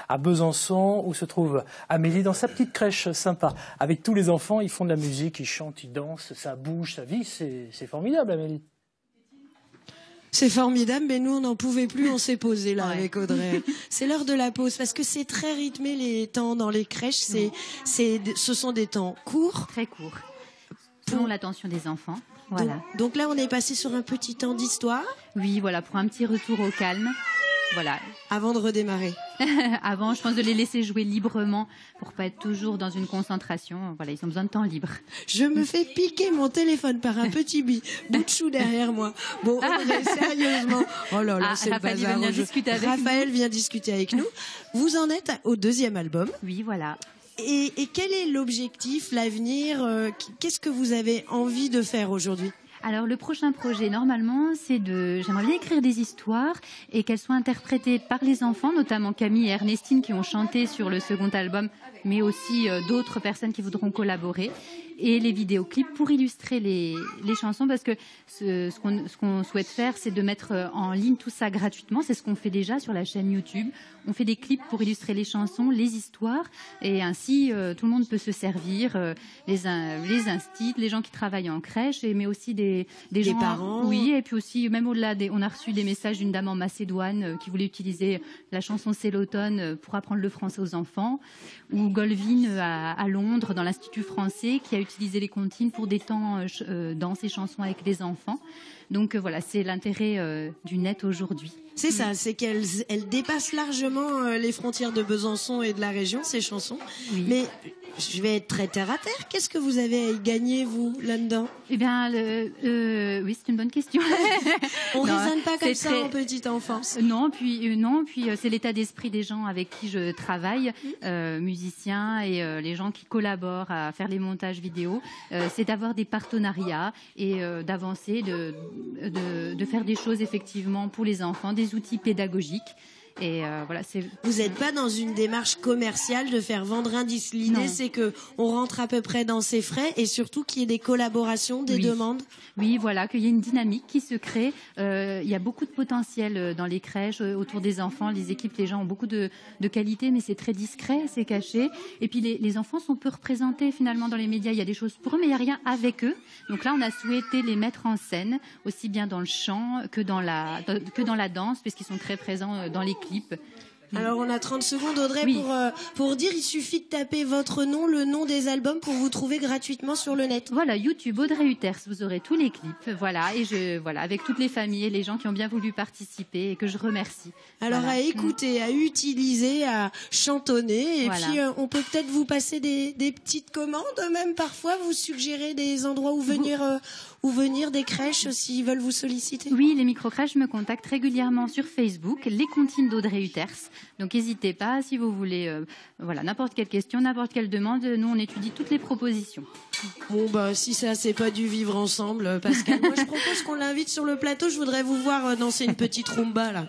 À Besançon, où se trouve Amélie, dans sa petite crèche sympa. Avec tous les enfants, ils font de la musique, ils chantent, ils dansent, ça bouge, ça vit. C'est formidable, Amélie. C'est formidable, mais nous, on n'en pouvait plus, on s'est posé là avec Audrey. C'est l'heure de la pause, parce que c'est très rythmé les temps dans les crèches. Ce sont des temps courts. Très courts, selon l'attention des enfants. Voilà. Donc là, on est passé sur un petit temps d'histoire. Oui, voilà, pour un petit retour au calme. Voilà. Avant de redémarrer. Avant, je pense de les laisser jouer librement pour pas être toujours dans une concentration. Voilà, ils ont besoin de temps libre. Je me fais piquer mon téléphone par un petit bout de chou derrière moi. Bon, Audrey, sérieusement. Oh là là, c'est le bazar. Raphaël vient discuter avec nous. Vous en êtes au deuxième album. Oui, voilà. Et quel est l'objectif, l'avenir? Qu'est-ce que vous avez envie de faire aujourd'hui? Alors le prochain projet, normalement, j'aimerais bien écrire des histoires et qu'elles soient interprétées par les enfants, notamment Camille et Ernestine qui ont chanté sur le second album, mais aussi d'autres personnes qui voudront collaborer, et les vidéoclips pour illustrer les chansons, parce que ce qu'on souhaite faire, c'est de mettre en ligne tout ça gratuitement. C'est ce qu'on fait déjà sur la chaîne YouTube. On fait des clips pour illustrer les chansons, les histoires, et ainsi tout le monde peut se servir, les instits, les gens qui travaillent en crèche, mais aussi des gens, parents. Oui, et puis aussi même au-delà, on a reçu des messages d'une dame en Macédoine qui voulait utiliser la chanson C'est l'automne pour apprendre le français aux enfants, ou Golvin à Londres dans l'Institut français qui a utilisé les comptines pour des temps danse et chansons avec les enfants. Donc voilà, c'est l'intérêt du net aujourd'hui. C'est ça, c'est qu'elle dépasse largement les frontières de Besançon et de la région, ces chansons. Oui. Mais je vais être très terre à terre. Qu'est-ce que vous avez à y gagner, vous, là-dedans? Eh bien, oui, c'est une bonne question. On ne raisonne pas comme ça en petite enfance. Non, puis c'est l'état d'esprit des gens avec qui je travaille, musiciens et les gens qui collaborent à faire les montages vidéo. C'est d'avoir des partenariats et d'avancer, de faire des choses effectivement pour les enfants, des outils pédagogiques. Et voilà, vous n'êtes pas dans une démarche commerciale de faire vendre un disque. L'idée, c'est que on rentre à peu près dans ses frais et surtout qu'il y ait des collaborations, des demandes. Oui, voilà, qu'il y ait une dynamique qui se crée. Il y a beaucoup de potentiel dans les crèches, autour des enfants. Les équipes, les gens ont beaucoup de qualité, mais c'est très discret, c'est caché. Et puis les enfants sont peu représentés finalement dans les médias. Il y a des choses pour eux, mais il n'y a rien avec eux. Donc là, on a souhaité les mettre en scène, aussi bien dans le chant que dans la danse, puisqu'ils sont très présents dans les clips. Alors on a 30 secondes, Audrey, pour dire, il suffit de taper votre nom, le nom des albums pour vous trouver gratuitement sur le net. Voilà, YouTube Audrey Hutters, vous aurez tous les clips, voilà, et avec toutes les familles et les gens qui ont bien voulu participer et que je remercie. Alors à écouter, à utiliser, à chantonner, et puis on peut peut-être vous passer des petites commandes, même parfois vous suggérer des endroits où venir des crèches s'ils veulent vous solliciter. Oui, les microcrèches me contactent régulièrement sur Facebook, les comptines d'Audrey Hutters. Donc n'hésitez pas, si vous voulez n'importe quelle question, n'importe quelle demande, nous on étudie toutes les propositions. Bon si ça c'est pas du vivre ensemble, Pascal, moi je propose qu'on l'invite sur le plateau, je voudrais vous voir danser une petite rumba là.